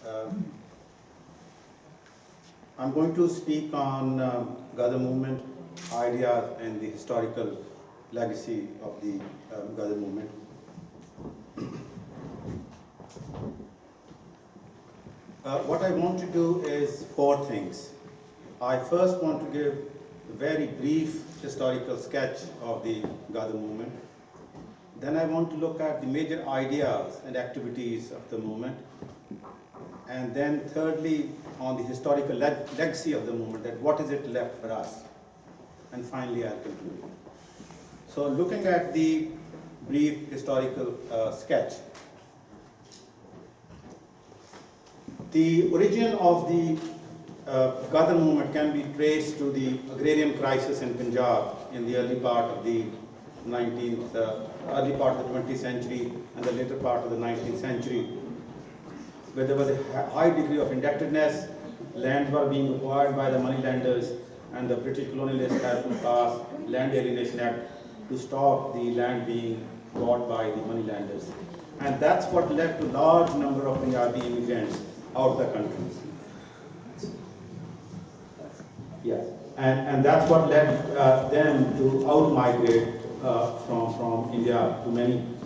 Um, I'm going to speak on Ghadar movement, ideas and the historical legacy of the Ghadar movement. What I want to do is four things. I first want to give a very brief historical sketch of the Ghadar movement. Then I want to look at the major ideas and activities of the movement. And then thirdly, on the historical legacy of the movement, that what is it left for us? And finally, I'll conclude. So looking at the brief historical sketch, the origin of the Ghadar movement can be traced to the agrarian crisis in Punjab in the early part of the 20th century and the later part of the 19th century, where there was a high degree of indebtedness, lands were being acquired by the moneylenders, and the British colonialists had to pass Land Alienation Act to stop the land being bought by the moneylenders. And that's what led to large number of Punjabi immigrants out of the country. Yes, and that's what led them to out-migrate from India to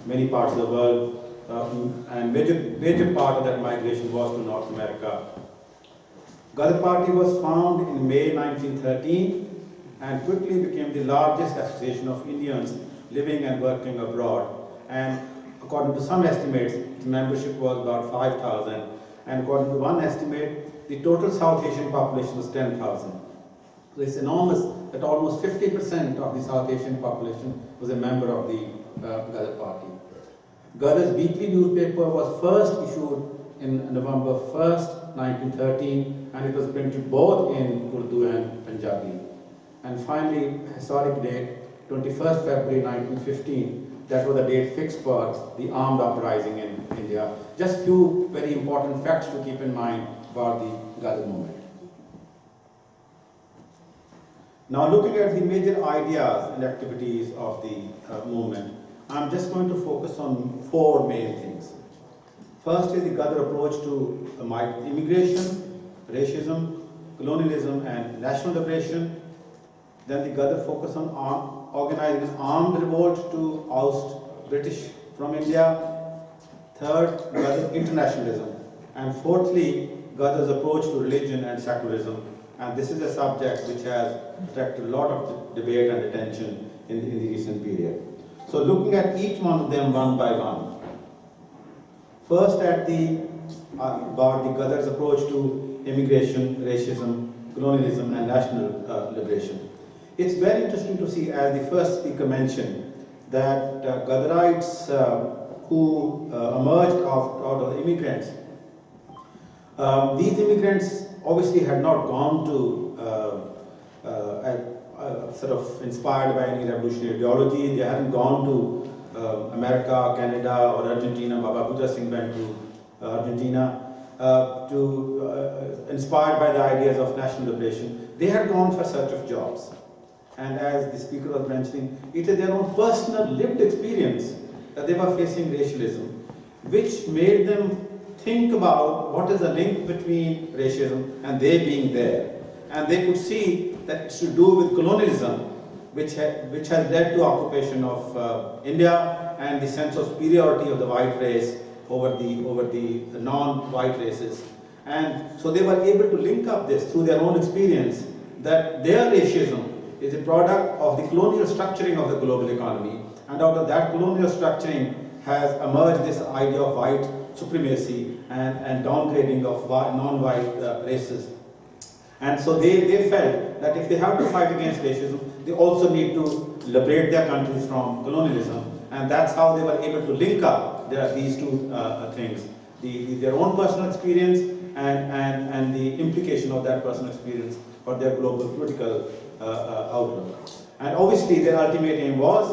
many parts of the world. And major part of that migration was to North America. Ghadar Party was founded in May 1913 and quickly became the largest association of Indians living and working abroad. And according to some estimates, its membership was about 5,000. And according to one estimate, the total South Asian population was 10,000. So it's enormous that almost 50% of the South Asian population was a member of the Ghadar Party. Ghadar's weekly newspaper was first issued in November 1st, 1913, and it was printed both in Urdu and Punjabi. And finally, historic date, 21st February 1915, that was the date fixed for the armed uprising in India. Just few very important facts to keep in mind about the Ghadar movement. Now looking at the major ideas and activities of the movement, I'm just going to focus on four main things. First is the Ghadar approach to immigration, racism, colonialism and national liberation. Then the Ghadar focus on organizing an armed revolt to oust British from India. Third, Ghadar internationalism. And fourthly, Ghadar's approach to religion and secularism. And this is a subject which has attracted a lot of debate and attention in the recent period. So looking at each one of them one by one. First at about the Ghadar's approach to immigration, racism, colonialism and national liberation. It's very interesting to see, as the first speaker mentioned, that Ghadarites who emerged out of the immigrants, these immigrants obviously had not gone to sort of inspired by any revolutionary ideology. They hadn't gone to America, Canada or Argentina. Babbar Akali went to Argentina inspired by the ideas of national liberation. They had gone for search of jobs. And as the speaker was mentioning, it is their own personal lived experience that they were facing racialism, which made them think about what is the link between racism and they being there. And they could see that it's to do with colonialism, which has led to occupation of India and the sense of superiority of the white race over the non-white races. And so they were able to link up this through their own experience, that their racism is a product of the colonial structuring of the global economy. And out of that colonial structuring has emerged this idea of white supremacy and downgrading of non-white races. And so they felt that if they have to fight against racism, they also need to liberate their countries from colonialism. And that's how they were able to link up these two things, their own personal experience and the implication of that personal experience for their global political outlook. And obviously their ultimate aim was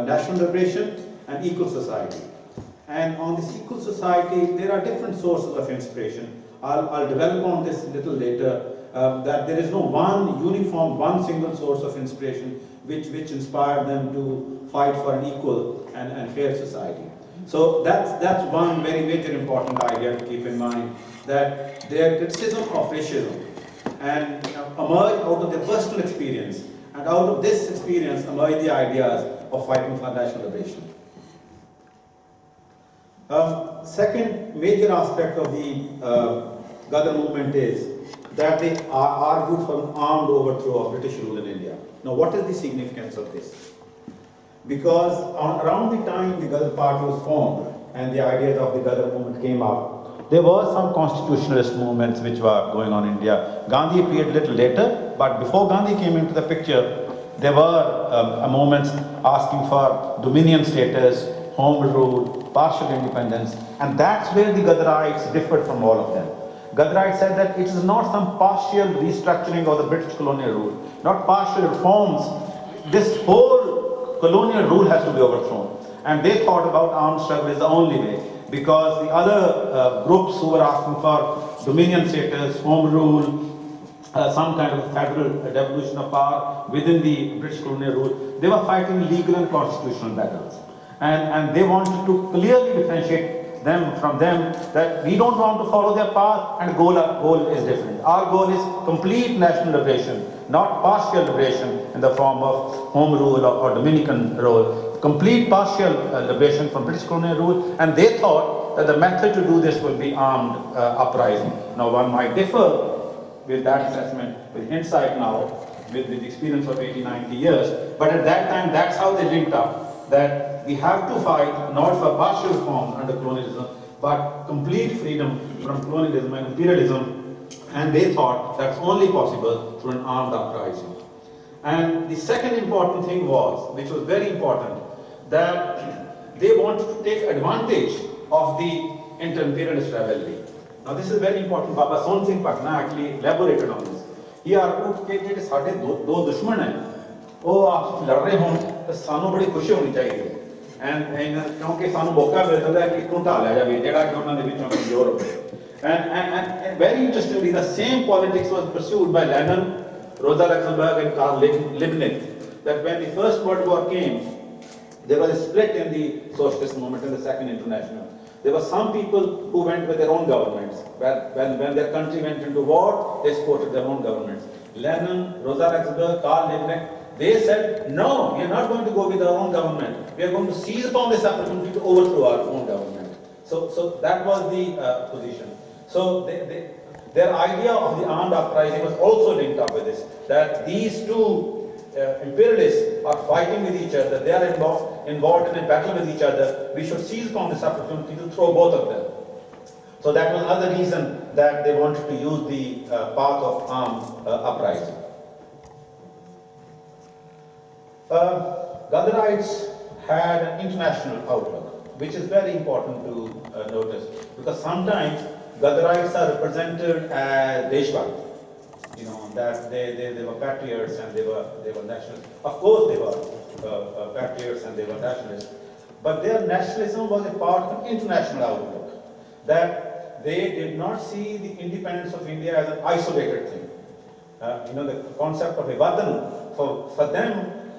national liberation and equal society. And on this equal society, there are different sources of inspiration. I'll develop on this a little later, that there is no one uniform, one single source of inspiration which inspired them to fight for an equal and fair society. So that's one very major important idea to keep in mind, that their criticism of racism and emerge out of their personal experience, and out of this experience emerge the ideas of fighting for national liberation. Second major aspect of the Ghadar movement is that they argued for an armed overthrow of British rule in India. Now, what is the significance of this? Because around the time the Ghadar Party was formed and the ideas of the Ghadar movement came up, there were some constitutionalist movements which were going on in India. Gandhi appeared a little later, but before Gandhi came into the picture, there were movements asking for dominion status, home rule, partial independence, and that's where the Ghadarites differed from all of them. Ghadarites said that it is not some partial restructuring of the British colonial rule, not partial reforms. This whole colonial rule has to be overthrown. And they thought about armed struggle is the only way, because the other groups who were asking for dominion status, home rule, some kind of federal devolution of power within the British colonial rule, they were fighting legal and constitutional battles. And they wanted to clearly differentiate them from them, that we don't want to follow their path, and goal is different. Our goal is complete national liberation, not partial liberation in the form of home rule or Dominican rule. Complete partial liberation from British colonial rule, and they thought that the method to do this will be armed uprising. Now, one might differ with that assessment, with hindsight now, with the experience of 80, 90 years, but at that time, that's how they linked up, that we have to fight not for partial reform under colonialism, but complete freedom from colonialism and imperialism, and they thought that's only possible through an armed uprising. And the second important thing was, which was very important, that they wanted to take advantage of the inter-imperialist rivalry. Now this is very important. Babbar Sohan Singh Bhakna actually elaborated on this. He argued that ਜਿਹੜੇ ਸਾਡੇ ਦੋ ਦੁਸ਼ਮਣ ਹੈ ਉਹ ਆਪਸ ਵਿੱਚ ਲੜ ਰਹੇ ਹੋਣ ਤਾਂ ਸਾਨੂੰ ਬੜੀ ਖੁਸ਼ੀ ਹੋਣੀ ਚਾਹੀਦੀ ਹੈ, ਐਂਡ ਕਿਉਂਕਿ ਸਾਨੂੰ ਮੌਕਾ ਮਿਲਦਾ ਹੈ ਕਿ ਇੱਕ ਨੂੰ ਢਾਹ ਲਿਆ ਜਾਵੇ ਜਿਹੜਾ ਕਿ ਉਹਨਾਂ ਦੇ ਵਿੱਚੋਂ ਕਮਜ਼ੋਰ ਹੋਵੇ. And very interestingly, the same politics was pursued by Lenin, Rosa Luxemburg and Karl Liebknecht, that when the First World War came, there was a split in the socialist movement in the Second International. There were some people who went with their own governments. When their country went into war, they supported their own governments. Lenin, Rosa Luxemburg, Karl Liebknecht, they said, no, we are not going to go with our own government. We are going to seize upon this opportunity to overthrow our own government. So that was the position. So their idea of the armed uprising was also linked up with this, that these two imperialists are fighting with each other, they are involved in a battle with each other, we should seize upon this opportunity to throw both of them. So that was another reason that they wanted to use the path of armed uprising. Ghadarites had an international outlook, which is very important to notice, because sometimes Ghadarites are represented as Deshbhakt. You know, that they were patriots and they were nationalists. Of course they were patriots and they were nationalists. But their nationalism was a part of an international outlook. That they did not see the independence of India as an isolated thing. You know, the concept of a watan, for them,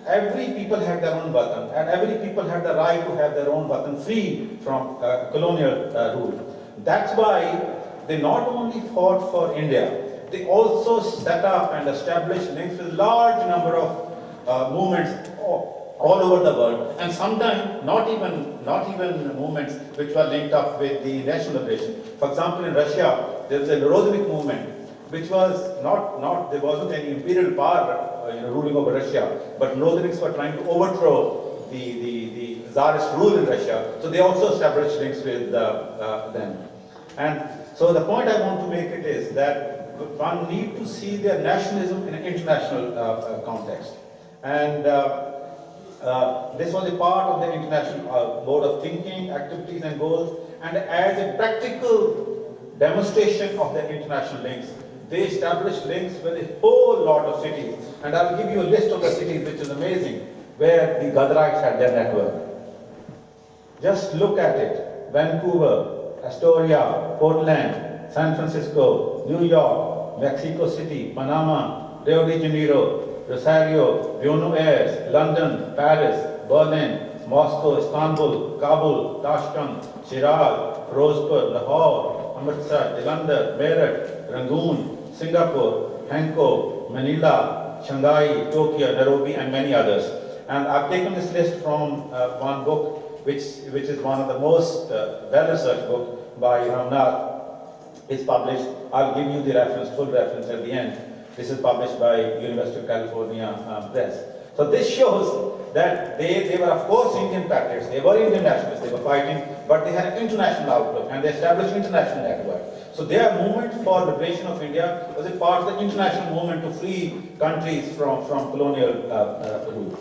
every people had their own watan, and every people had the right to have their own watan free from colonial rule. That's why they not only fought for India, they also set up and established links with a large number of movements all over the world, and sometimes not even movements which were linked up with the national liberation. For example, in Russia, there was a Narodnik movement, which was not there wasn't any imperial power ruling over Russia, but Narodniks were trying to overthrow the Tsarist rule in Russia, so they also established links with them. And so the point I want to make it is that one need to see their nationalism in an international context. And this was a part of their international mode of thinking, activities and goals, and as a practical demonstration of their international links, they established links with a whole lot of cities. And I'll give you a list of the cities, which is amazing, where the Ghadarites had their network. Just look at it. Vancouver, Astoria, Portland, San Francisco, New York, Mexico City, Panama, Rio de Janeiro, Rosario, Buenos Aires, London, Paris, Berlin, Moscow, Istanbul, Kabul, Tashkent, Shiraz, Firozpur, Lahore, Amritsar, Jalandhar, Meerut, Rangoon, Singapore, Hanko, Manila, Shanghai, Tokyo, Nairobi, and many others. And I've taken this list from one book, which is one of the most well-researched book by Ramnath. It's published. I'll give you the reference, full reference at the end. This is published by University of California Press. So this shows that they were of course Indian patriots, they were Indian nationalists, they were fighting, but they had an international outlook and they established an international network. So their movement for liberation of India was a part of the international movement to free countries from colonial rule.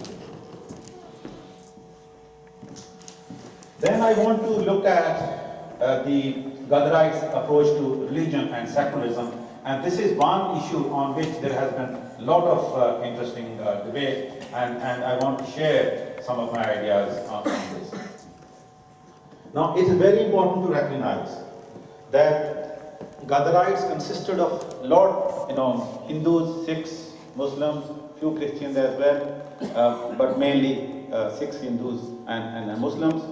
Then I want to look at the Ghadarites' approach to religion and secularism, and this is one issue on which there has been a lot of interesting debate, and I want to share some of my ideas on this. Now, it is very important to recognize that Ghadarites consisted of a lot, Hindus, Sikhs, Muslims, few Christians as well, but mainly Sikhs, Hindus, and Muslims.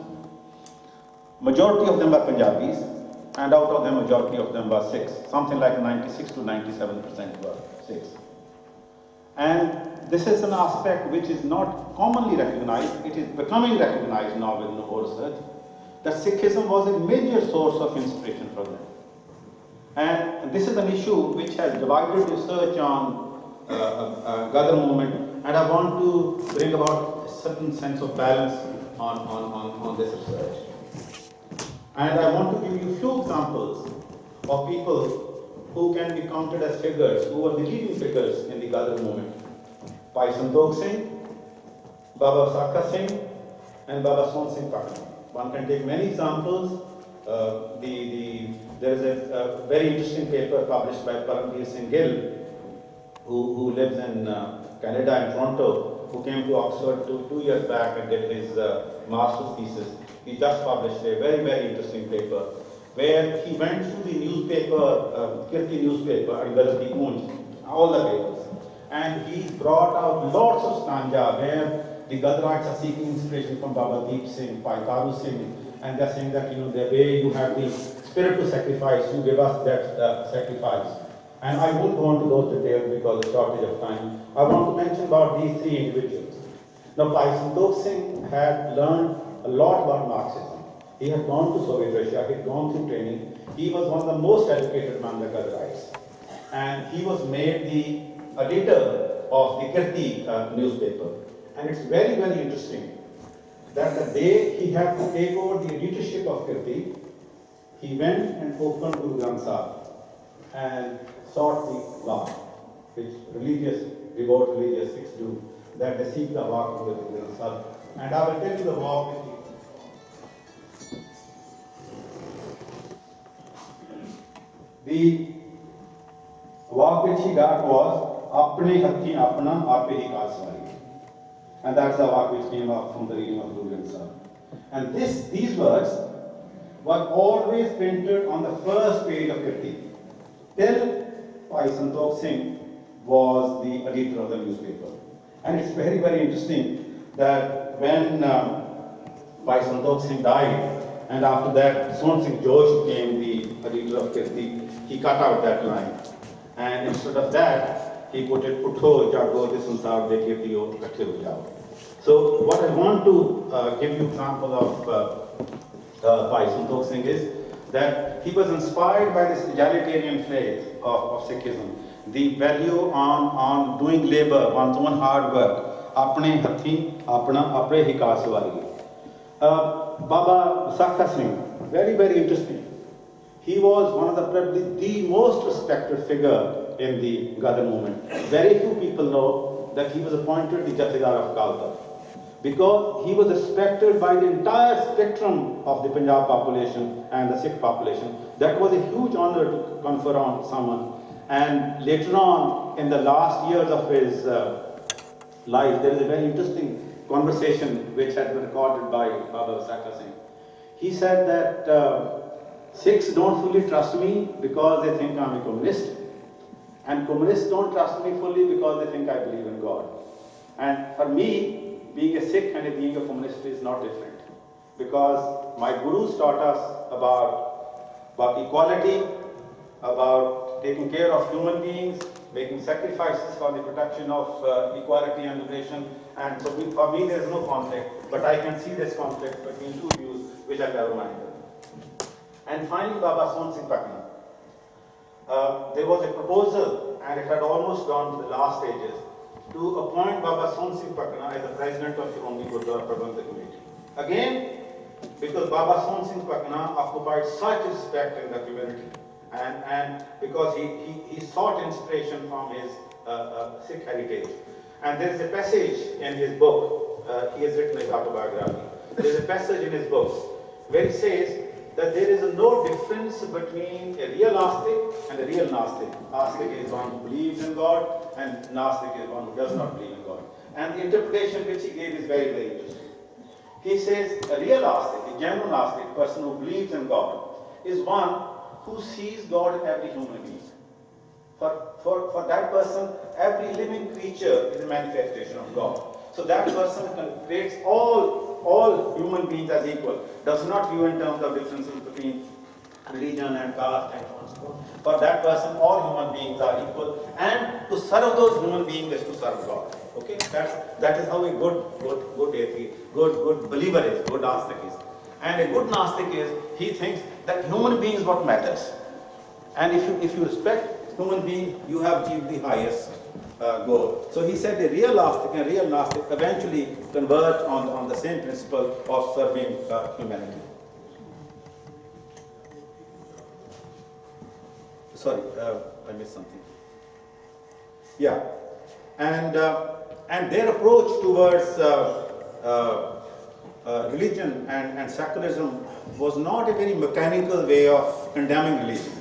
Majority of them were Punjabis, and out of them, majority of them were Sikhs. Something like 96 to 97% were Sikhs. And this is an aspect which is not commonly recognized. It is becoming recognized now with more research, that Sikhism was a major source of inspiration for them. And this is an issue which has divided research on Ghadar movement, and I want to bring about a certain sense of balance on this research. And I want to give you a few examples of people who can be counted as figures, who were the leading figures in the Ghadar movement. Bhai Santokh Singh, Babbar Akali Singh, and Baba Sohan Singh Bhakna. One can take many examples. There is a very interesting paper published by Paramveer Singh Gill, who lives in Canada, in Toronto, who came to Oxford 2 years back and did his master's thesis. He just published a very, very interesting paper where he went through the newspaper, Kirti newspaper, and Galati Poonj, all the papers. And he brought out lots of stanza where the Ghadarites are seeking inspiration from Baba Deep Singh, Kartar Singh, and they're saying that, the way you have the spirit to sacrifice, you give us that sacrifice. And I won't go into those details because of shortage of time. I want to mention about these three individuals. Now, Bhai Santokh Singh had learned a lot about Marxism. He had gone to Soviet Russia, he had gone through training. He was one of the most educated among the Ghadarites. And he was made the editor of the Kirti newspaper. And it's very, very interesting that the day he had to take over the editorship of Kirti, he went and opened Guru Granth Sahib and sought the walk, which devout religious Sikhs do, that they seek the walk of the Guru Granth Sahib. And I will tell you the walk with you. The walk which he got was Apne Hathi Apna Ape Hi Kaswari. And that's the walk which came up from the reading of Guru Granth Sahib. And these words were always printed on the first page of Kirti, till Bhai Santokh Singh was the editor of the newspaper. And it's very, very interesting that when Bhai Santokh Singh died, and after that Sohan Singh Josh became the editor of Kirti, he cut out that line. And instead of that, he put it, Utho jago de sansar de kirtiyo kathe ho jao. So what I want to give you example of Bhai Santokh Singh is that he was inspired by this egalitarian faith of Sikhism, the value on doing labor, one's own hard work, apne hathi apna apre hi kaswari. Baba Akali Singh, very, very interesting. He was one of probably the most respected figure in the Ghadar movement. Very few people know that he was appointed the Jathedar of Kaltar, because he was respected by the entire spectrum of the Punjab population and the Sikh population. That was a huge honor to confer on someone. And later on, in the last years of his life, there is a very interesting conversation which had been recorded by Baba Akali Singh. He said that Sikhs don't fully trust me because they think I'm a communist, and communists don't trust me fully because they think I believe in God. And for me, being a Sikh and being a communist is not different. Because my gurus taught us about equality, about taking care of human beings, making sacrifices for the protection of equality and liberation. And so for me there is no conflict, but I can see this conflict between two views which are narrow-minded. And finally, Baba Sohan Singh Bhakna. There was a proposal, and it had almost gone to the last stages, to appoint Baba Sohan Singh Bhakna as the president of Shiromani Gurdwara Prabandhak Committee. Again, because Baba Sohan Singh Bhakna occupied such respect in the community, and because he sought inspiration from his Sikh heritage. And there is a passage in his book, he has written a autobiography. There is a passage in his book where he says that there is no difference between a real Astik and a real Nastik. Astik is one who believes in God, and Nastik is one who does not believe in God. And the interpretation which he gave is very, very interesting. He says a real Astik, a genuine Astik, person who believes in God, is one who sees God in every human being. For that person, every living creature is a manifestation of God. So that person creates all human beings as equal, does not view in terms of differences between religion and caste and so on and so forth. For that person, all human beings are equal, and to serve those human beings is to serve God. Okay, that is how a good atheist, good believer is, good Nastik is. And a good Nastik is, he thinks that human being is what matters. And if you respect human being, you have achieved the highest goal. So he said a real Astik and a real Nastik eventually converge on the same principle of serving humanity. Sorry, I missed something. Yeah, and their approach towards religion and secularism was not a very mechanical way of condemning religion.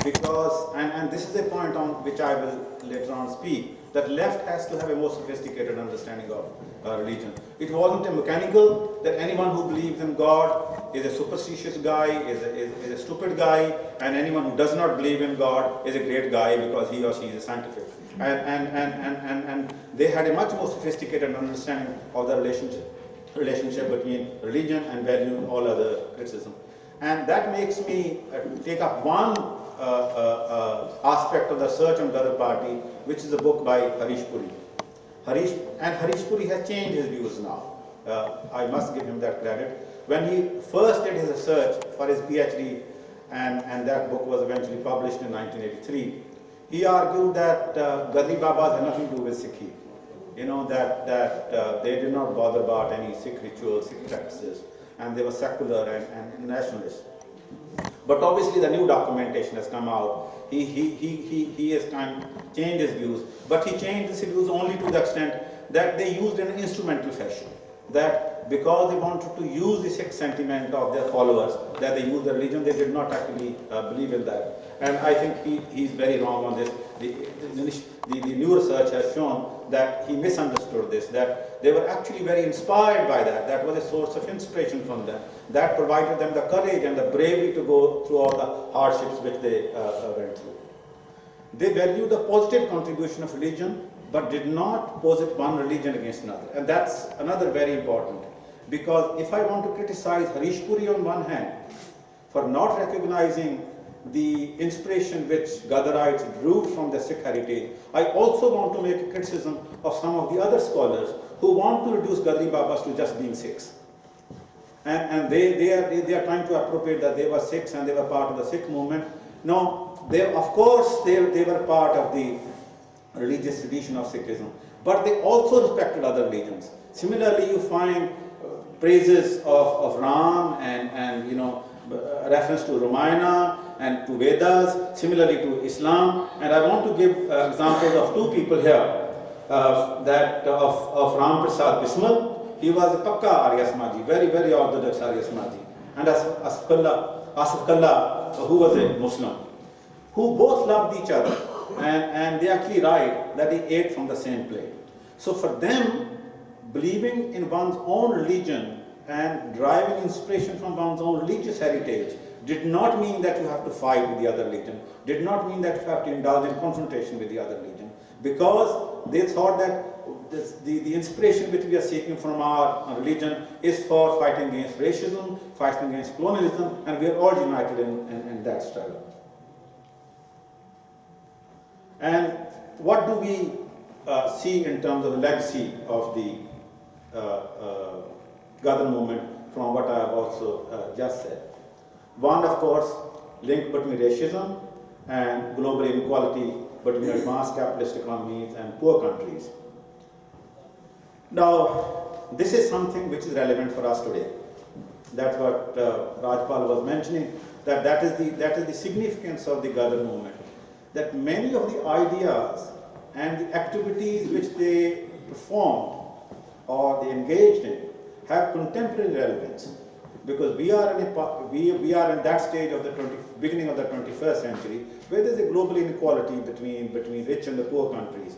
Because, and this is a point on which I will later on speak, that left has to have a more sophisticated understanding of religion. It wasn't a mechanical, that anyone who believes in God is a superstitious guy, is a stupid guy, and anyone who does not believe in God is a great guy because he or she is a scientific. And they had a much more sophisticated understanding of the relationship between religion and value and all other criticism. And that makes me take up one aspect of the search on Ghadar Party, which is a book by Harish Puri. Harish Puri has changed his views now. I must give him that credit. When he first did his research for his PhD, and that book was eventually published in 1983, he argued that Ghadri Babas had nothing to do with Sikhi. You know, that they did not bother about any Sikh rituals, Sikh practices, and they were secular and nationalist. But obviously the new documentation has come out. He has kind of changed his views, but he changed his views only to the extent that they used in an instrumental fashion. That because they wanted to use the Sikh sentiment of their followers, that they used the religion, they did not actually believe in that. And I think he's very wrong on this. The new research has shown that he misunderstood this, that they were actually very inspired by that. That was a source of inspiration from them. That provided them the courage and the bravery to go through all the hardships which they went through. They valued the positive contribution of religion, but did not posit one religion against another. And that's another very important. Because if I want to criticize Harish Puri on one hand for not recognizing the inspiration which Ghadarites drew from the Sikh heritage, I also want to make a criticism of some of the other scholars who want to reduce Ghadri Babas to just being Sikhs. And they are trying to appropriate that they were Sikhs and they were part of the Sikh movement. No, of course they were part of the religious tradition of Sikhism, but they also respected other religions. Similarly, you find praises of Ram and you know, reference to Ramayana and to Vedas, similarly to Islam. And I want to give examples of two people here, that of Ram Prasad Bismal. He was a Pakka Arya Samaji, very, very orthodox Arya Samaji. And Asif Kalla, who was a Muslim, who both loved each other. And they actually write that they ate from the same plate. So for them, believing in one's own religion and deriving inspiration from one's own religious heritage did not mean that you have to fight with the other religion, did not mean that you have to indulge in confrontation with the other religion. because they thought that the inspiration which we are seeking from our religion is for fighting against racism, fighting against colonialism, and we are all united in that struggle. And what do we see in terms of the legacy of the Ghadar movement from what I have also just said? One, of course, link between racism and global inequality between advanced capitalist economies and poor countries. Now, this is something which is relevant for us today. That's what Rajpal was mentioning, that is the significance of the Ghadar movement. That many of the ideas and the activities which they performed or they engaged in have contemporary relevance, because we are in that stage of the beginning of the 21st century where there is a global inequality between rich and the poor countries.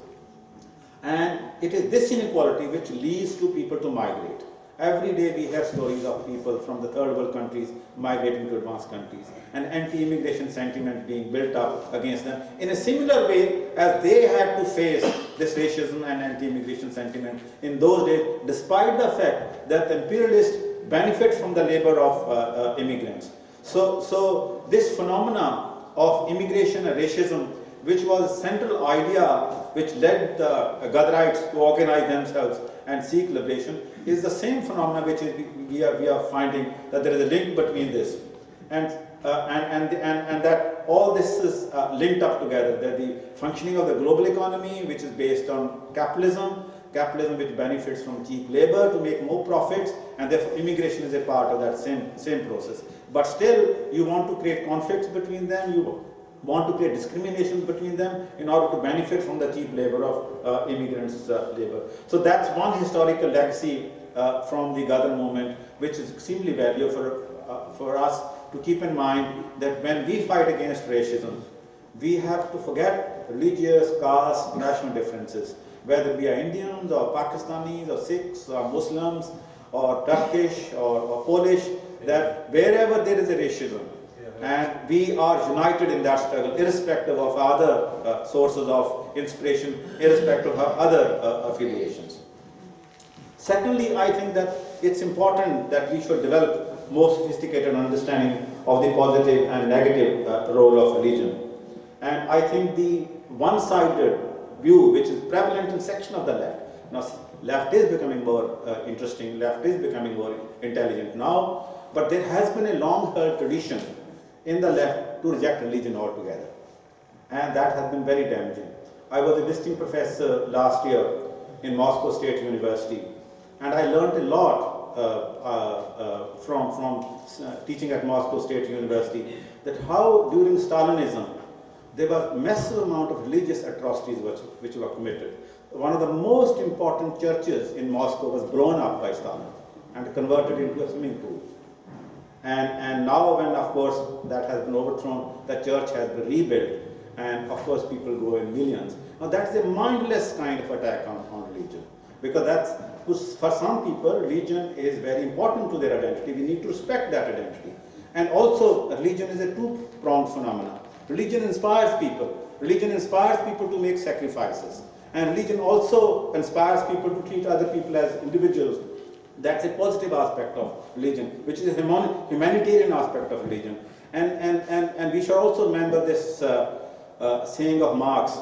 And it is this inequality which leads to people to migrate. Every day we hear stories of people from the third world countries migrating to advanced countries, and anti-immigration sentiment being built up against them in a similar way as they had to face this racism and anti-immigration sentiment in those days, despite the fact that the imperialists benefit from the labor of immigrants. So this phenomena of immigration and racism, which was a central idea which led the Ghadarites to organize themselves and seek liberation, is the same phenomena which we are finding that there is a link between this, and that all this is linked up together. That the functioning of the global economy, which is based on capitalism which benefits from cheap labor to make more profits, and therefore immigration is a part of that same process. But still, you want to create conflicts between them. You want to create discrimination between them in order to benefit from the cheap labor of immigrants' labor. So that's one historical legacy from the Ghadar movement, which is extremely valuable for us to keep in mind, that when we fight against racism, we have to forget religious, caste, national differences, whether we are Indians or Pakistanis or Sikhs or Muslims or Turkish or Polish, that wherever there is a racism, and we are united in that struggle, irrespective of other sources of inspiration, irrespective of other affiliations. Secondly, I think that it's important that we should develop more sophisticated understanding of the positive and negative role of religion. And I think the one-sided view, which is prevalent in section of the left, now left is becoming more interesting, left is becoming more intelligent now, but there has been a long-held tradition in the left to reject religion altogether, and that has been very damaging. I was a visiting professor last year in Moscow State University, and I learned a lot from teaching at Moscow State University, that how during Stalinism there was massive amount of religious atrocities which were committed. One of the most important churches in Moscow was blown up by Stalin and converted into a swimming pool. And now, when of course that has been overthrown, the church has been rebuilt, and of course people go in millions. Now that's a mindless kind of attack on religion, because for some people religion is very important to their identity. We need to respect that identity. And also religion is a two-pronged phenomenon. Religion inspires people. Religion inspires people to make sacrifices. And religion also inspires people to treat other people as individuals. That's a positive aspect of religion, which is a humanitarian aspect of religion. And we should also remember this saying of Marx,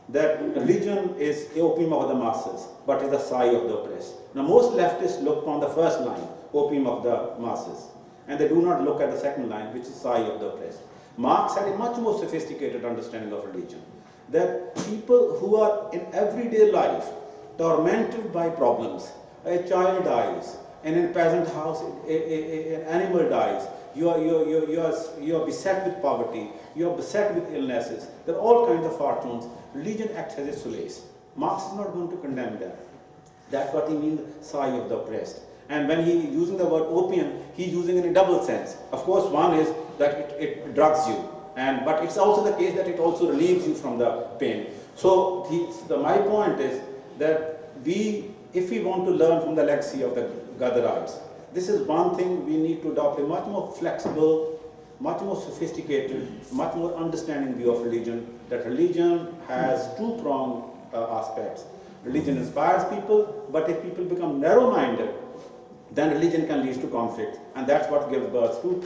that religion is the opium of the masses, but is the sigh of the oppressed. Now most leftists look on the first line, opium of the masses, and they do not look at the second line, which is sigh of the oppressed. Marx had a much more sophisticated understanding of religion, that people who are in everyday life tormented by problems, a child dies, and in a peasant house an animal dies, you are beset with poverty, you are beset with illnesses, there are all kinds of fortunes. Religion acts as a solace. Marx is not going to condemn that. That's what he means, sigh of the oppressed. And when he using the word opium, he's using it in a double sense. Of course, one is that it drugs you, but it's also the case that it also relieves you from the pain. So my point is that if we want to learn from the legacy of the Ghadarites, this is one thing we need to adopt, a much more flexible much more sophisticated, much more understanding view of religion, that religion has two-pronged aspects. Religion inspires people, but if people become narrow-minded, then religion can lead to conflict, and that's what gives birth to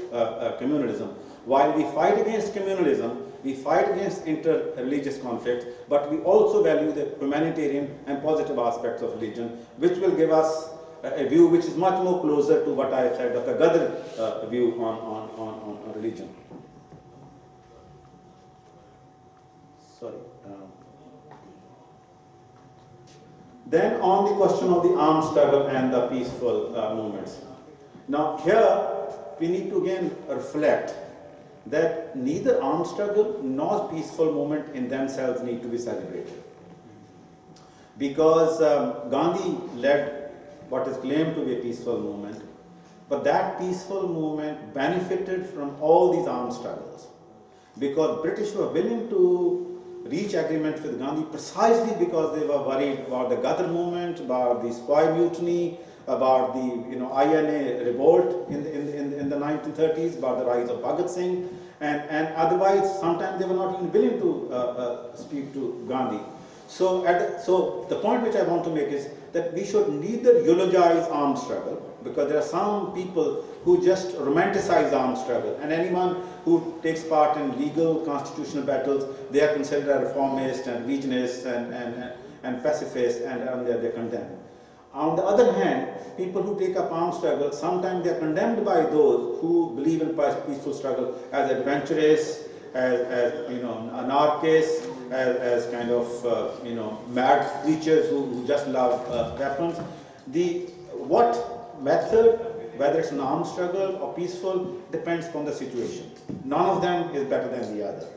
communalism. While we fight against communalism, we fight against inter-religious conflicts, but we also value the humanitarian and positive aspects of religion, which will give us a view which is much more closer to what I said of the Ghadar view on religion. Sorry. Then on the question of the armed struggle and the peaceful movements. Now here we need to again reflect that neither armed struggle nor peaceful movement in themselves need to be celebrated. Because Gandhi led what is claimed to be a peaceful movement, but that peaceful movement benefited from all these armed struggles. Because British were willing to reach agreement with Gandhi precisely because they were worried about the Ghadar movement, about the Spy Mutiny, about the INA revolt in the 1930s, about the rise of Bhagat Singh, and otherwise sometimes they were not even willing to speak to Gandhi. So the point which I want to make is that we should neither eulogize armed struggle, because there are some people who just romanticize armed struggle, and anyone who takes part in legal constitutional battles, they are considered a reformist and regionist and pacifist, and they're condemned. On the other hand, people who take up armed struggle, sometimes they are condemned by those who believe in peaceful struggle as adventurous, as anarchists, as kind of mad creatures who just love weapons. What method, whether it's an armed struggle or peaceful, depends upon the situation. None of them is better than the other,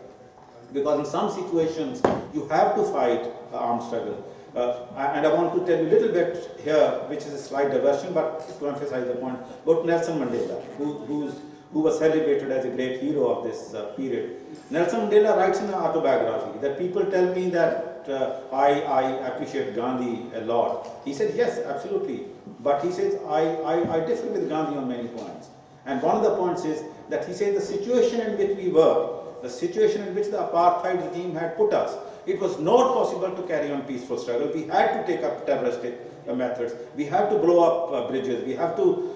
because in some situations you have to fight armed struggle. And I want to tell you a little bit here, which is a slight diversion, but to emphasize the point, about Nelson Mandela, who was celebrated as a great hero of this period. Nelson Mandela writes in an autobiography that people tell me that I appreciate Gandhi a lot. He said, yes, absolutely. But he says, I differ with Gandhi on many points. And one of the points is that he says the situation in which we were, the situation in which the apartheid regime had put us, it was not possible to carry on peaceful struggle. We had to take up terroristic methods. We had to blow up bridges. We have to,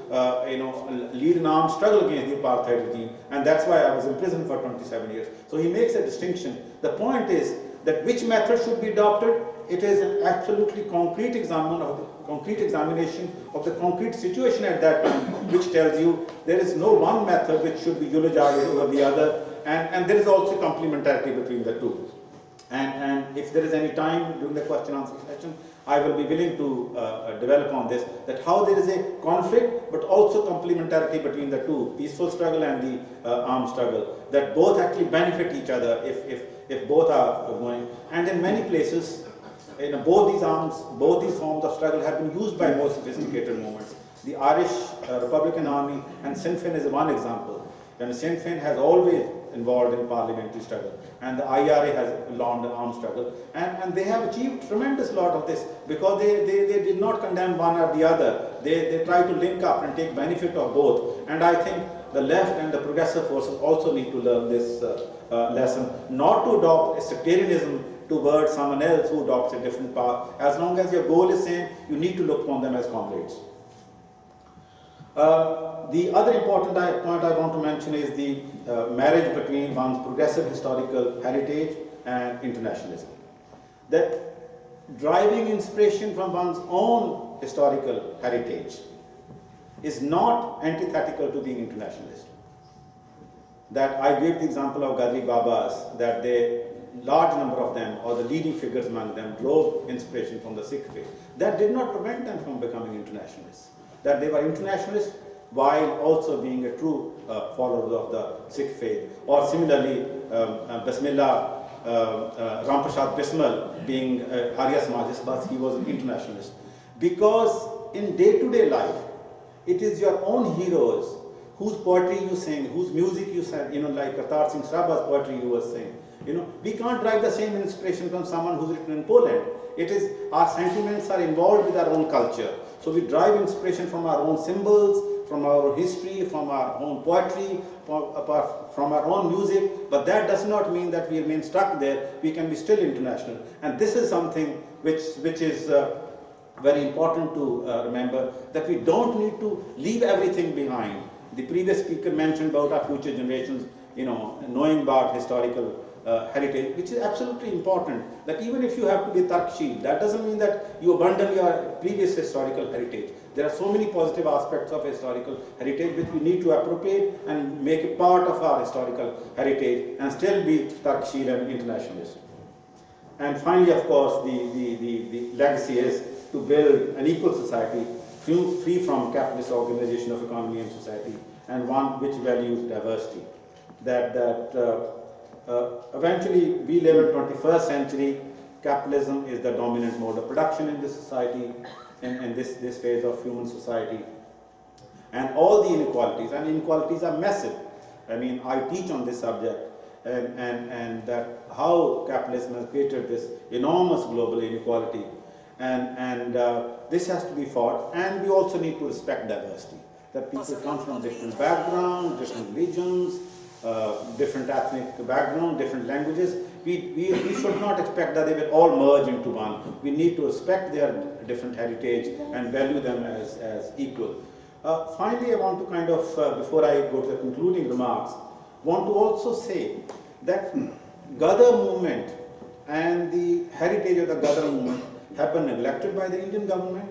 lead an armed struggle against the apartheid regime. And that's why I was in prison for 27 years. So he makes a distinction. The point is that which method should be adopted? It is an absolutely concrete examination of the concrete situation at that time, which tells you there is no one method which should be eulogized over the other, and there is also complementarity between the two. And if there is any time during the question-answer session, I will be willing to develop on this, that how there is a conflict but also complementarity between the two, peaceful struggle and the armed struggle, that both actually benefit each other if both are going. And in many places, both these forms of struggle have been used by more sophisticated movements. The Irish Republican Army and Sinn Féin is one example. And Sinn Féin has always involved in parliamentary struggle, and the IRA has launched an armed struggle, and they have achieved tremendous lot of this, because they did not condemn one or the other. They try to link up and take benefit of both, and I think the left and the progressive forces also need to learn this lesson, not to adopt a sectarianism towards someone else who adopts a different path. As long as your goal is same, you need to look upon them as comrades. The other important point I want to mention is the marriage between one's progressive historical heritage and internationalism. That driving inspiration from one's own historical heritage is not antithetical to being internationalist. That I gave the example of Ghadari Babas, that large number of them, or the leading figures among them, drove inspiration from the Sikh faith. That did not prevent them from becoming internationalists. That they were internationalists while also being a true follower of the Sikh faith. Or similarly, Bismillah, Ramprasad Bismal being Arya Samajist, but he was an internationalist. Because in day-to-day life, it is your own heroes whose poetry you sing, whose music you sing, like Kartar Singh Sarabha's poetry you were saying. We can't drive the same inspiration from someone who's written in Poland. It is, our sentiments are involved with our own culture. So we drive inspiration from our own symbols, from our history, from our own poetry, from our own music, but that does not mean that we remain stuck there. We can be still international. And this is something which is very important to remember, that we don't need to leave everything behind. The previous speaker mentioned about our future generations, knowing about historical heritage, which is absolutely important. That even if you have to be Tarkshil, that doesn't mean that you abandon your previous historical heritage. There are so many positive aspects of historical heritage which we need to appropriate and make it part of our historical heritage and still be Tarkshil and internationalist. And finally, of course, the legacy is to build an equal society free from capitalist organization of economy and society, and one which values diversity. Eventually we live in 21st century. Capitalism is the dominant mode of production in this society, in this phase of human society. And all the inequalities are massive. I mean, I teach on this subject, and that how capitalism has created this enormous global inequality. And this has to be fought, and we also need to respect diversity. That people come from different backgrounds, different religions, different ethnic background, different languages. We should not expect that they will all merge into one. We need to respect their different heritage and value them as equal. Finally, I want to kind of, before I go to the concluding remarks, want to also say that Ghadar movement and the heritage of the Ghadar movement have been neglected by the Indian government.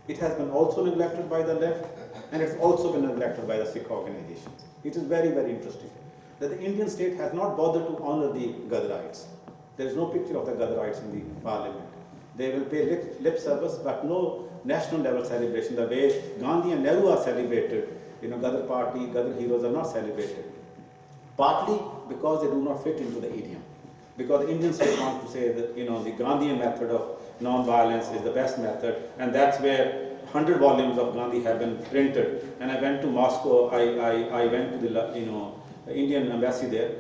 It has been also neglected by the left, and it's also been neglected by the Sikh organizations. It is very, very interesting that the Indian state has not bothered to honor the Ghadarites. There is no picture of the Ghadarites in the parliament. They will pay lip service, but no national level celebration. The way Gandhi and Nehru are celebrated, Ghadar Party, Ghadar heroes are not celebrated. Partly because they do not fit into the idiom. Because the Indian state wants to say that, the Gandhian method of non-violence is the best method, and that's where 100 volumes of Gandhi have been printed. And I went to Moscow, I went to the Indian embassy there.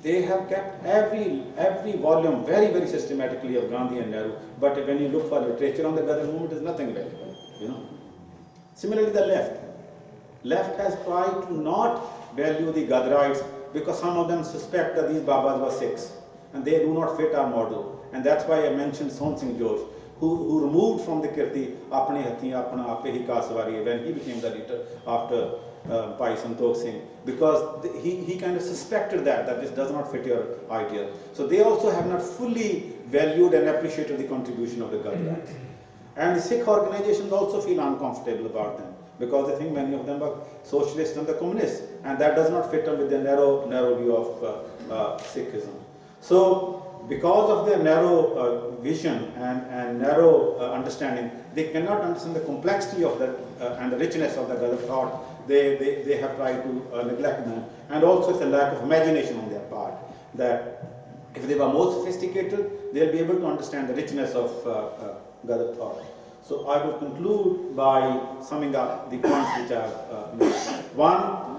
They have kept every volume very, very systematically of Gandhi and Nehru, but when you look for literature on the Ghadar movement, there's nothing available. Similarly, the left has tried to not value the Ghadarites because some of them suspect that these Babas were Sikhs and they do not fit our model. And that's why I mentioned Sohan Singh Bhakna, who removed from the Kirti apne hathi apna ape hi kaswari when he became the leader after Bhai Santokh Singh, because he kind of suspected that this does not fit your idea. So they also have not fully valued and appreciated the contribution of the Ghadarites. And the Sikh organizations also feel uncomfortable about them because they think many of them are socialists and the communists, and that does not fit with the narrow view of Sikhism. So because of their narrow vision and narrow understanding, they cannot understand the complexity of that and the richness of the Ghadar thought. They have tried to neglect them, and also it's a lack of imagination on their part, that if they were more sophisticated, they'll be able to understand the richness of Ghadar thought. So I will conclude by summing up the points which I have made. One,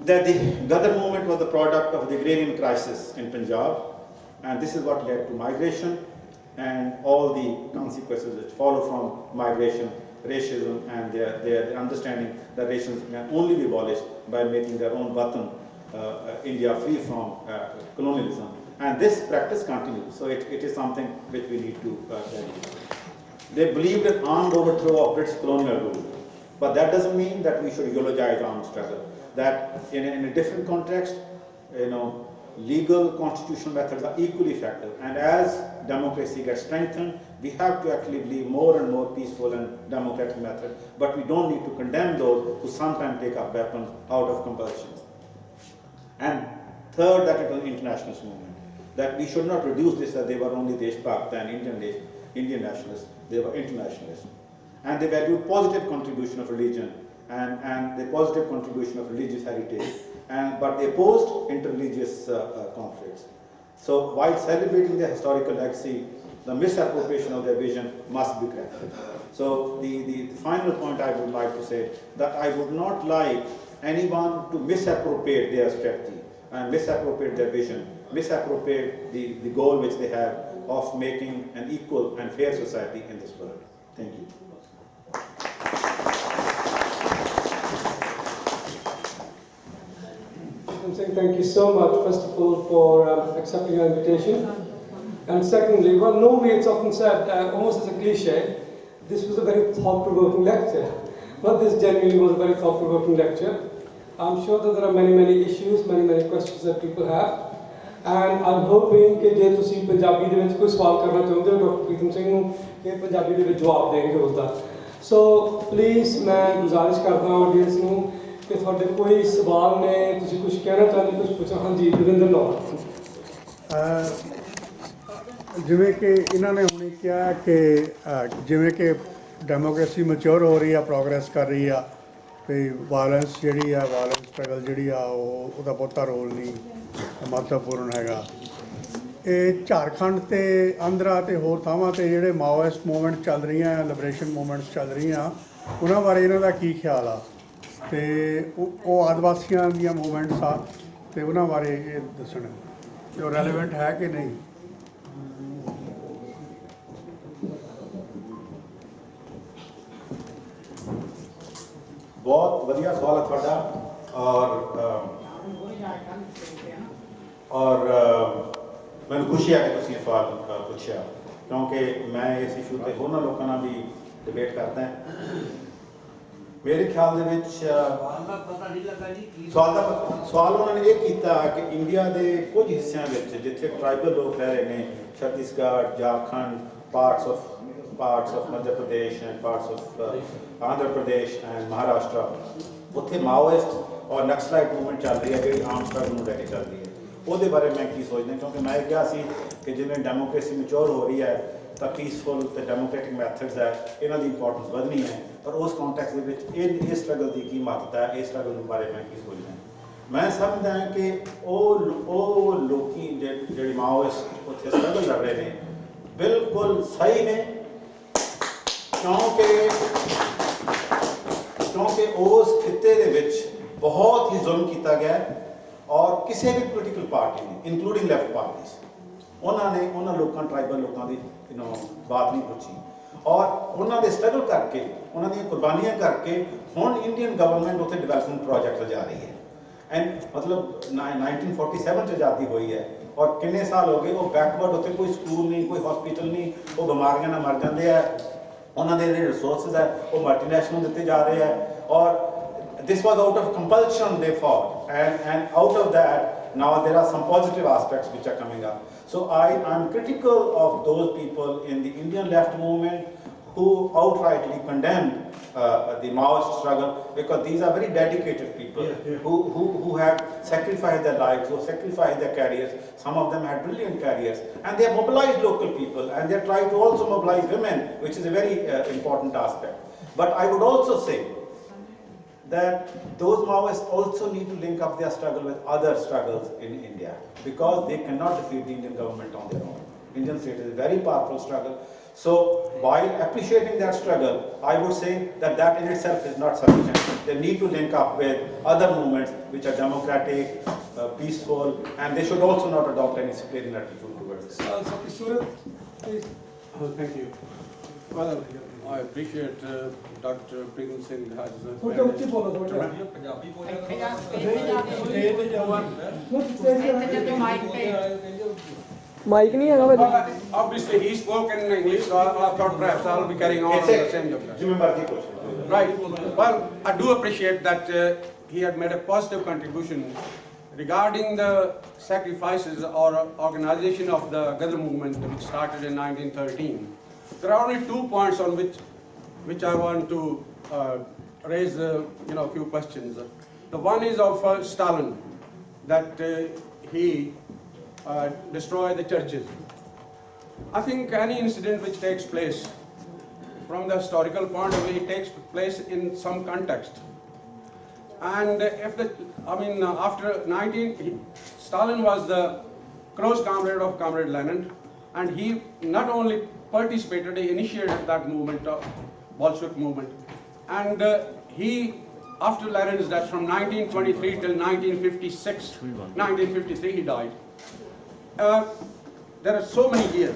that the Ghadar movement was the product of the agrarian crisis in Punjab, and this is what led to migration and all the consequences which follow from migration, racism, and their understanding that racism can only be abolished by making their own Watan, India, free from colonialism. And this practice continues, so it is something which we need to value. They believed in armed overthrow of British colonial rule, but that doesn't mean that we should eulogize armed struggle. That in a different context, legal constitutional methods are equally effective, and as democracy gets strengthened, we have to actually believe more and more peaceful and democratic methods, but we don't need to condemn those who sometimes take up weapons out of compulsion. And third, that it was an internationalist movement, that we should not reduce this that they were only Deshbhakt and Indian nationalists. They were internationalists, and they valued positive contribution of religion and the positive contribution of religious heritage, but they opposed interreligious conflicts. So while celebrating their historical legacy, the misappropriation of their vision must be corrected. So the final point I would like to say, that I would not like anyone to misappropriate their strategy and misappropriate their vision, misappropriate the goal which they have of making an equal and fair society in this world. Thank you. Singh, thank you so much, first of all, for accepting our invitation. And secondly, well, normally it's often said, almost as a cliche, this was a very thought-provoking lecture. But this genuinely was a very thought-provoking lecture. I'm sure that there are many issues, many questions that people have. And I'm hoping कि जे तुसी पंजाबी दे विच कोई सवाल करना चाਹੁंदे हो doctor Pritam Singh नूं कि पंजाबी दे विच जवाब देंगे उसदा. So please मैं गुजारिश करदा हां ऑडियंस नूं कि तुहाडे कोई सवाल ने तुसी कुछ कहना चाहते कुछ पूछो. हाँ जी दविंਦਰ लाल. ਜਿਵੇਂ ਕਿ ਇਹਨਾਂ ਨੇ ਹੁਣੇ ਕਿਹਾ ਕਿ ਜਿਵੇਂ ਕਿ ਡੈਮੋਕ੍ਰੇਸੀ ਮੈਚੁਰ ਹੋ ਰਹੀ ਆ, ਪ੍ਰੋਗਰੈਸ ਕਰ ਰਹੀ ਆ, ਤੇ ਵਾਇਲੈਂਸ ਜਿਹੜੀ ਆ, ਵਾਇਲੈਂਸ ਸਟਰਗਲ ਜਿਹੜੀ ਆ ਉਹਦਾ ਬਹੁਤਾ ਰੋਲ ਨਹੀਂ ਮਹੱਤਵਪੂਰਨ ਹੈਗਾ. ਇਹ ਝਾਰਖੰਡ ਤੇ ਆਂਧਰਾ ਤੇ ਹੋਰ ਥਾਵਾਂ ਤੇ ਜਿਹੜੇ ਮਾਓਇਸਟ ਮੂਵਮੈਂਟ ਚੱਲ ਰਹੀਆਂ, ਲਿਬਰੇਸ਼ਨ ਮੂਵਮੈਂਟਸ ਚੱਲ ਰਹੀਆਂ, ਉਹਨਾਂ ਬਾਰੇ ਇਹਨਾਂ ਦਾ ਕੀ ਖਿਆਲ ਆ, ਤੇ ਉਹ ਆਦਿਵਾਸੀਆਂ ਦੀਆਂ ਮੂਵਮੈਂਟਸ ਆ, ਤੇ ਉਹਨਾਂ ਬਾਰੇ ਇਹ ਦੱਸਣ ਕਿ ਉਹ ਰੈਲੇਵੈਂਟ ਹੈ ਕਿ ਨਹੀਂ. बहुत वधिया सवाल है तुहाडा और मैनूं खुशी है कि तुसीं सवाल पुछया क्योंकि मैं इस इशू ते होरनां लोकां नाल भी डिबेट करदा हां. मेरे ख्याल दे विच सवाल उन्होंने ये कीता कि इंडिया के कुछ हिस्सों में जिथे ट्राइबल लोग रह रहे हैं, Chhattisgarh, Jharkhand, parts of Madhya Pradesh and parts of Andhra Pradesh and Maharashtra, उत्थे माओइस्ट और नक्सलाइट मूवमेंट चल रही है जी आम स्ट्रगल में लैके चल रही है. वो बारे मैं की सोचदा क्योंकि मैं क्या सी कि जिवें डेमोक्रेसी मैच्योर हो रही है तो पीसफुल तो डेमोक्रेटिक मैथड्स है, इन्हां दी इंपॉर्टेंस वधनी है, पर उस कॉन्टैक्स्ट दे विच इस स्ट्रगल की की महत्ता है, इस स्ट्रगल के बारे मैं की सोचदा. मैं समझदा कि वो लोग जिहड़े माओइस्ट उत्थे स्ट्रगल लड़ रहे हैं बिल्कुल सही ने क्योंकि उस खिते दे विच बहुत ही जुल्म किया गया और किसी भी पोलिटिकल पार्टी ने इंक्लूडिंग लैफ्ट पार्टीज उन्होंने लोगों ट्राइबल लोगों की बात नहीं पूछी और उन्होंने स्ट्रगल करके उन्होंने कुर्बानियां करके हुण इंडियन गवर्नमेंट उत्थे डिवेलपमेंट प्रोजेक्ट जा रही है. एंड मतलब 1947 च आज़ादी हुई है और कितने साल हो गए वो बैकवर्ड उत्थे कोई स्कूल नहीं, कोई हॉस्पिटल नहीं, वो बीमारियां नाल मर जाते हैं. उन्होंने रिसोर्सिस है वो मल्टीनेशनल दिते जा रहे हैं और this was out of compulsion they fought and out of that now there are some positive aspects which are coming up. So I am critical of those people in the Indian left movement who outrightly condemned the Maoist struggle, because these are very dedicated people who have sacrificed their lives, who sacrificed their careers. Some of them had brilliant careers, and they have mobilized local people, and they are trying to also mobilize women, which is a very important aspect. But I would also say that those Maoists also need to link up their struggle with other struggles in India, because they cannot defeat the Indian government on their own. Indian state is a very powerful struggle. So while appreciating that struggle, I would say that that in itself is not sufficient. They need to link up with other movements which are democratic, peaceful, and they should also not adopt any sectarian attitude towards this. Thank you. Well, I appreciate Dr. Pritam Singh has Mike नहीं है ना. obviously he spoke in English, so I thought perhaps I'll be carrying on the same subject. Right. Well, I do appreciate that he had made a positive contribution regarding the sacrifices or organization of the Ghadar movement, which started in 1913. There are only 2 points on which I want to raise a few questions. The one is of Stalin, that he destroyed the churches. I think any incident which takes place from the historical point of view, it takes place in some context. And after Stalin was the close comrade of Comrade Lenin, and he not only participated, he initiated that movement, Bolshevik movement. And he, after Lenin's death from 1923 till 1953 he died. There are so many years,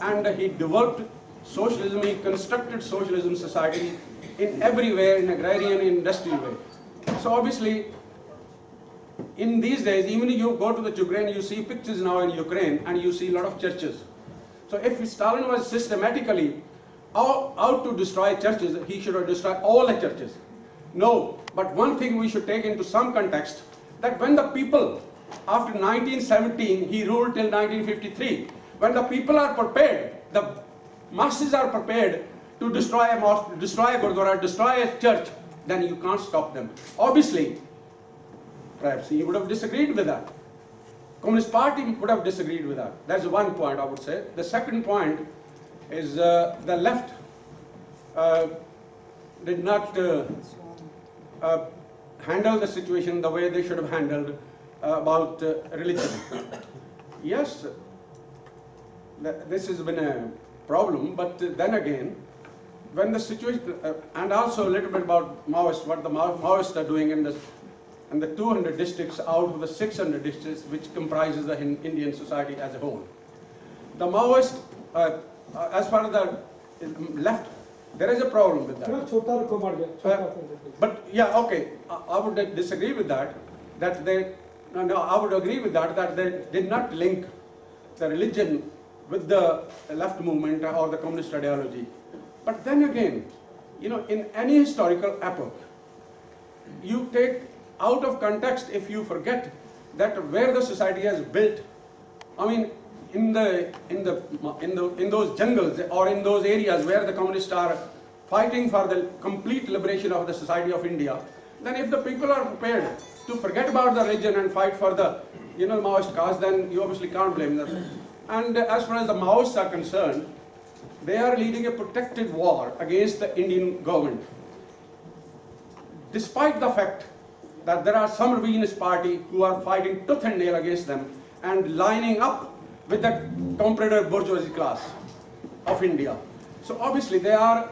and he developed socialism, he constructed socialism society in every way, in agrarian, industrial way. So obviously in these days, even if you go to the Ukraine, you see pictures now in Ukraine and you see a lot of churches. So if Stalin was systematically out to destroy churches, he should have destroyed all the churches. No, but one thing we should take into some context, that when the people, after 1917, he ruled till 1953, when the people are prepared, the masses are prepared to destroy a mosque, destroy a gurdwara, destroy a church, then you can't stop them. Obviously, perhaps he would have disagreed with that. Communist Party would have disagreed with that. That's one point I would say. The second point is the left did not handle the situation the way they should have handled about religion. Yes, this has been a problem, but then again, when the situation, and also a little bit about Maoists, what the Maoists are doing in the 200 districts out of the 600 districts which comprises the Indian society as a whole. The Maoists, as far as the left, there is a problem with that. But yeah, okay, I would disagree with that. I would agree with that they did not link the religion with the left movement or the communist ideology. But then again, you know, in any historical epoch, you take out of context if you forget that where the society has built. I mean, in those jungles or in those areas where the communists are fighting for the complete liberation of the society of India, then if the people are prepared to forget about the religion and fight for the, you know, Maoist cause, then you obviously can't blame them. And as far as the Maoists are concerned, they are leading a protected war against the Indian government. Despite the fact that there are some revisionist party who are fighting tooth and nail against them and lining up with the comprador bourgeoisie class of India. So obviously there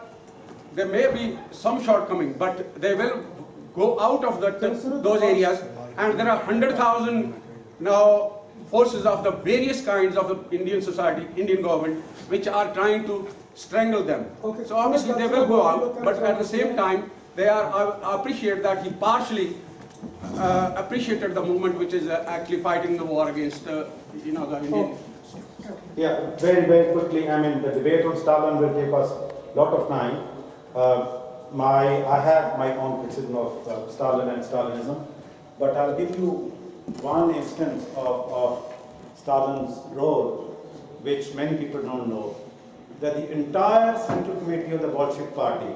may be some shortcoming, but they will go out of those areas, and there are 100,000 now forces of the various kinds of the Indian society, Indian government, which are trying to strangle them. Okay. So obviously they will go out, but at the same time, I appreciate that he partially appreciated the movement which is actually fighting the war against, you know, the Indian. Yeah, very, very quickly. I mean, the debate on Stalin will take us a lot of time. I have my own criticism of Stalin and Stalinism, but I'll give you one instance of Stalin's role, which many people don't know. That the entire Central Committee of the Bolshevik Party,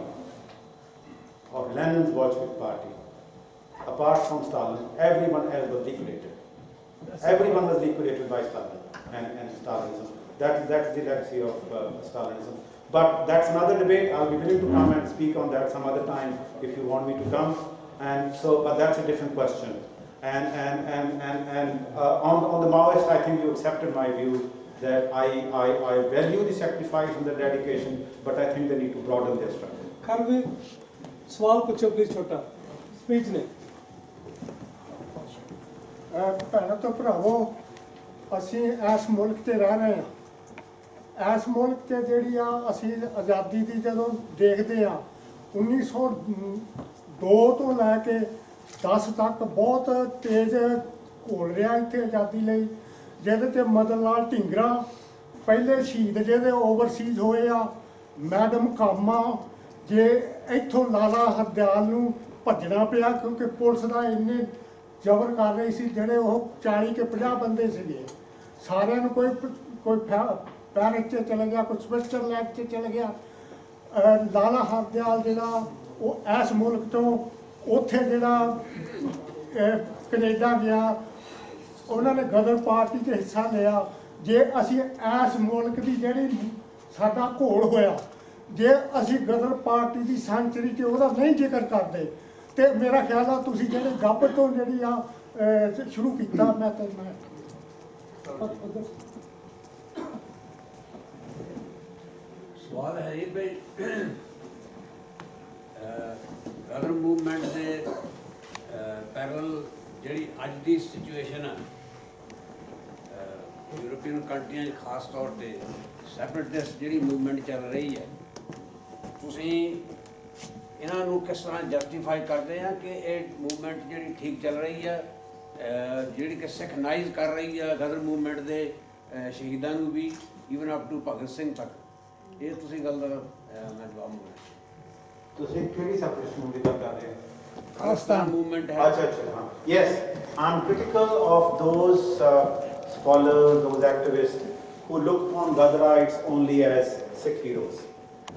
of Lenin's Bolshevik Party, apart from Stalin, everyone else was liquidated. Everyone was liquidated by Stalin and Stalinism. That's the legacy of Stalinism. But that's another debate. I'll be willing to come and speak on that some other time if you want me to come. And so, but that's a different question. And on the Maoist, I think you accepted my view that I value the sacrifice and the dedication, but I think they need to broaden their struggle. Can we swal pucho please chota speech ne ਭੈਣਾਂ ਤੋਂ ਭਰਾਵੋ ਅਸੀਂ ਇਸ ਮੁਲਕ 'ਤੇ ਰਹਿ ਰਹੇ ਹਾਂ। ਇਸ ਮੁਲਕ 'ਤੇ ਜਿਹੜੀ ਆ ਅਸੀਂ ਆਜ਼ਾਦੀ ਦੀ ਜਦੋਂ ਦੇਖਦੇ ਆ 1902 ਤੋਂ ਲੈ ਕੇ 10 ਤੱਕ ਬਹੁਤ ਤੇਜ਼ ਘੋਲ ਰਿਹਾ ਇੱਥੇ ਆਜ਼ਾਦੀ ਲਈ, ਜਿਹਦੇ 'ਤੇ ਮਦਨ ਲਾਲ ਢੀਂਗਰਾ ਪਹਿਲੇ ਸ਼ਹੀਦ ਜਿਹਦੇ ਓਵਰਸੀਜ਼ ਹੋਏ ਆ, ਮੈਡਮ ਕਾਮਾ, ਜੇ ਇੱਥੋਂ ਲਾਲਾ ਹਰਦਿਆਲ ਨੂੰ ਭੱਜਣਾ ਪਿਆ ਕਿਉਂਕਿ ਪੁਲਿਸ ਦਾ ਇੰਨੇ ਜ਼ਬਰ ਕਰ ਰਹੀ ਸੀ, ਜਿਹੜੇ ਉਹ 40 ਕੇ 50 ਬੰਦੇ ਸੀਗੇ, ਸਾਰਿਆਂ ਨੂੰ ਕੋਈ ਪੈਰਿਸ 'ਚ ਚਲੇ ਗਿਆ, ਕੋਈ ਸਵਿਟਜ਼ਰਲੈਂਡ 'ਚ ਚਲੇ ਗਿਆ। ਲਾਲਾ ਹਰਦਿਆਲ ਜਿਹੜਾ ਉਹ ਇਸ ਮੁਲਕ ਤੋਂ ਉੱਥੇ ਜਿਹੜਾ ਕੈਨੇਡਾ ਗਿਆ, ਉਹਨਾਂ ਨੇ ਗਦਰ ਪਾਰਟੀ 'ਚ ਹਿੱਸਾ ਲਿਆ। ਜੇ ਅਸੀਂ ਇਸ ਮੁਲਕ ਦੀ ਜਿਹੜੀ ਸਾਡਾ ਘੋਲ ਹੋਇਆ, ਜੇ ਅਸੀਂ ਗਦਰ ਪਾਰਟੀ ਦੀ ਸੈਂਚਰੀ 'ਚ ਉਹਦਾ ਨਹੀਂ ਜ਼ਿਕਰ ਕਰਦੇ, ਤੇ ਮੇਰਾ ਖਿਆਲ ਆ ਤੁਸੀਂ ਜਿਹੜੇ ਗੱਬ ਤੋਂ ਜਿਹੜੀ ਆ ਸ਼ੁਰੂ ਕੀਤਾ, ਮੈਂ ਸਵਾਲ ਹੈ ਇਹ ਵੀ ਗਦਰ ਮੂਵਮੈਂਟ ਦੇ ਪੈਰਲਲ ਜਿਹੜੀ ਅੱਜ ਦੀ ਸਿਚੁਏਸ਼ਨ ਹੈ ਯੂਰਪੀਅਨ ਕੰਟਰੀਆਂ 'ਚ ਖਾਸ ਤੌਰ 'ਤੇ ਸੈਪਰੇਟਿਸਟ ਜਿਹੜੀ ਮੂਵਮੈਂਟ ਚੱਲ ਰਹੀ ਹੈ, ਤੁਸੀਂ ਇਹਨਾਂ ਨੂੰ ਕਿਸ ਤਰ੍ਹਾਂ ਜਸਟੀਫਾਈ ਕਰਦੇ ਆ ਕਿ ਇਹ ਮੂਵਮੈਂਟ ਜਿਹੜੀ ਠੀਕ ਚੱਲ ਰਹੀ ਹੈ ਜਿਹੜੀ ਕਿ ਸਿਖਨਾਈਜ਼ ਕਰ ਰਹੀ ਆ ਗਦਰ ਮੂਵਮੈਂਟ ਦੇ ਸ਼ਹੀਦਾਂ ਨੂੰ ਵੀ even up to Bhagat Singh ਤੱਕ। ਇਹ ਤੁਸੀਂ ਗੱਲ ਦਾ ਮੈਂ ਜਵਾਬ ਮੰਗਣਾ। ਤੁਸੀਂ ਕਿਹੜੀ ਸੈਪਰੇਸ਼ਨ ਦੀ ਗੱਲ ਕਰ ਰਹੇ ਹੋ? ਖਾਲਿਸਤਾਨ ਮੂਵਮੈਂਟ ਹੈ। अच्छा अच्छा हाँ yes I'm critical of those scholars, those activists who look upon Ghadarites only as Sikh heroes.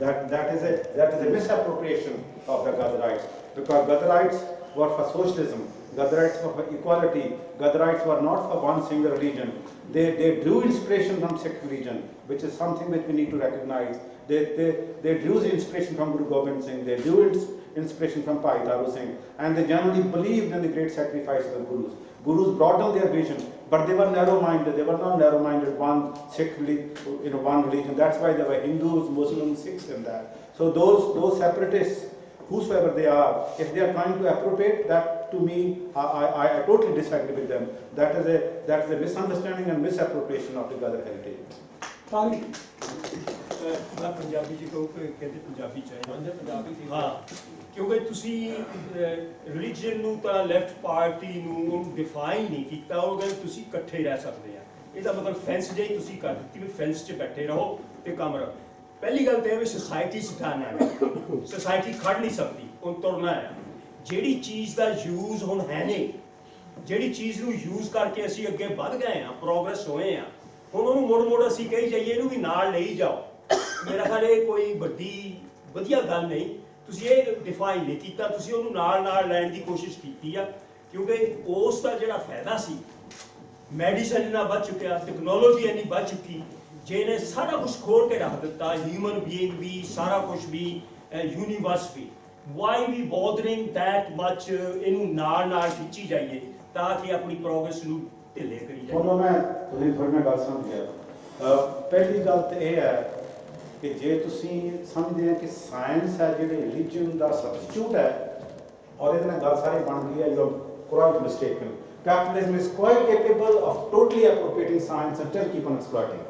That is a misappropriation of the Ghadarites, because Ghadarites were for socialism, Ghadarites were for equality, Ghadarites were not for one single religion. They drew inspiration from Sikh religion, which is something which we need to recognize. They drew inspiration from Guru Gobind Singh, they drew inspiration from Kartar Singh, and they generally believed in the great sacrifice of the Gurus. Gurus brought down their vision, but they were narrow-minded. They were not narrow-minded, one Sikh, one religion. That's why there were Hindus, Muslims, Sikhs in that. So those separatists, whosoever they are, if they are trying to appropriate that, to me, I totally disagree with them. That is a misunderstanding and misappropriation of the Ghadar heritage. मैं पंजाबी जी कहूँ कि कहते पंजाबी चाहिए हाँ क्योंकि तुसी religion ਨੂੰ ਤਾਂ ਲੈਫਟ ਪਾਰਟੀ ਨੂੰ ਡਿਫਾਈਨ ਨਹੀਂ ਕੀਤਾ ਉਹ ਕਹਿੰਦੇ ਤੁਸੀਂ ਇਕੱਠੇ ਰਹਿ ਸਕਦੇ ਆ ਇਹਦਾ ਮਤਲਬ ਫੈਂਸ ਜਿਹੀ ਤੁਸੀਂ ਕਰ ਦਿੱਤੀ ਵੀ ਫੈਂਸ 'ਚ ਬੈਠੇ ਰਹੋ ਤੇ ਕੰਮ ਰਹੋ। ਪਹਿਲੀ ਗੱਲ ਤਾਂ ਇਹ ਵੀ ਸੋਸਾਇਟੀ ਸਿਧਾਣਾ ਹੈ ਸੋਸਾਇਟੀ ਖੜ ਨਹੀਂ ਸਕਦੀ ਉਹ ਤੁਰਨਾ ਹੈ। ਜਿਹੜੀ ਚੀਜ਼ ਦਾ ਯੂਜ਼ ਹੁਣ ਹੈ ਨਹੀਂ ਜਿਹੜੀ ਚੀਜ਼ ਨੂੰ ਯੂਜ਼ ਕਰਕੇ ਅਸੀਂ ਅੱਗੇ ਵੱਧ ਗਏ ਆ ਪ੍ਰੋਗਰੈਸ ਹੋਏ ਆ ਹੁਣ ਉਹਨੂੰ ਮੁੜ ਅਸੀਂ ਕਹੀ ਜਾਈਏ ਇਹਨੂੰ ਵੀ ਨਾਲ ਲਈ ਜਾਓ। ਮੇਰਾ ਖਿਆਲ ਇਹ ਕੋਈ ਵੱਡੀ ਵਧੀਆ ਗੱਲ ਨਹੀਂ। ਤੁਸੀਂ ਇਹ ਡਿਫਾਈਨ ਨਹੀਂ ਕੀਤਾ ਤੁਸੀਂ ਉਹਨੂੰ ਨਾਲ ਲੈਣ ਦੀ ਕੋਸ਼ਿਸ਼ ਕੀਤੀ ਆ ਕਿਉਂਕਿ ਉਸ ਦਾ ਜਿਹੜਾ ਫਾਇਦਾ ਸੀ ਮੈਡੀਸਨ ਇੰਨਾ ਵੱਧ ਚੁੱਕਿਆ ਟੈਕਨੋਲੋਜੀ ਇੰਨੀ ਵੱਧ ਚੁੱਕੀ ਜਿਹਨੇ ਸਾਰਾ ਕੁਝ ਖੋਲ ਕੇ ਰੱਖ ਦਿੱਤਾ ਹਿਊਮਨ ਬੀਇੰਗ ਵੀ ਸਾਰਾ ਕੁਝ ਵੀ ਯੂਨੀਵਰਸ ਵੀ why we bothering that much ਇਹਨੂੰ ਨਾਲ ਖਿੱਚੀ ਜਾਈਏ ਤਾਂ ਕਿ ਆਪਣੀ ਪ੍ਰੋਗਰੈਸ ਨੂੰ ਢਿੱਲੇ ਕਰੀ ਜਾਈਏ। ਹੁਣ ਮੈਂ ਤੁਸੀਂ ਥੋੜੀ ਗੱਲ ਸਮਝ ਗਿਆ। ਪਹਿਲੀ ਗੱਲ ਤਾਂ ਇਹ ਹੈ ਕਿ ਜੇ ਤੁਸੀਂ ਸਮਝਦੇ ਆ ਕਿ ਸਾਇੰਸ ਹੈ ਜਿਹੜੇ ਰਿਲੀਜਨ ਦਾ ਸਬਸਟੀਟਿਊਟ ਹੈ ਔਰ ਇਹਦੇ ਨਾਲ ਗੱਲ ਸਾਰੀ ਬਣ ਗਈ ਹੈ you are quite mistaken. Capitalism is quite capable of totally appropriating science and still keep on exploiting.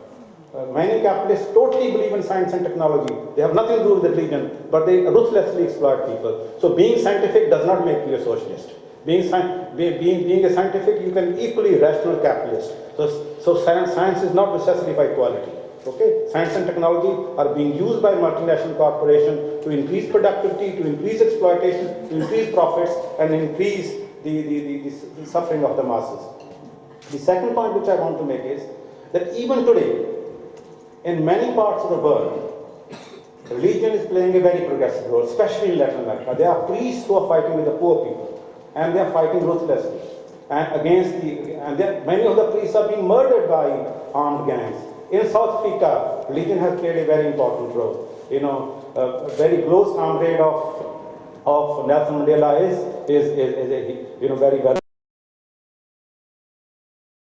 Many capitalists totally believe in science and technology. They have nothing to do with religion, but they ruthlessly exploit people. So being scientific does not make you a socialist. Being a scientific, you can be equally rational capitalist. So science is not necessarily by quality. Okay, science and technology are being used by multinational corporations to increase productivity, to increase exploitation, to increase profits, and increase the suffering of the masses. The second point which I want to make is that even today, in many parts of the world, religion is playing a very progressive role, especially in Latin America. There are priests who are fighting with the poor people, and they are fighting ruthlessly and many of the priests are being murdered by armed gangs. In South Africa, religion has played a very important role. You know, a very close comrade of Nelson Mandela is very well.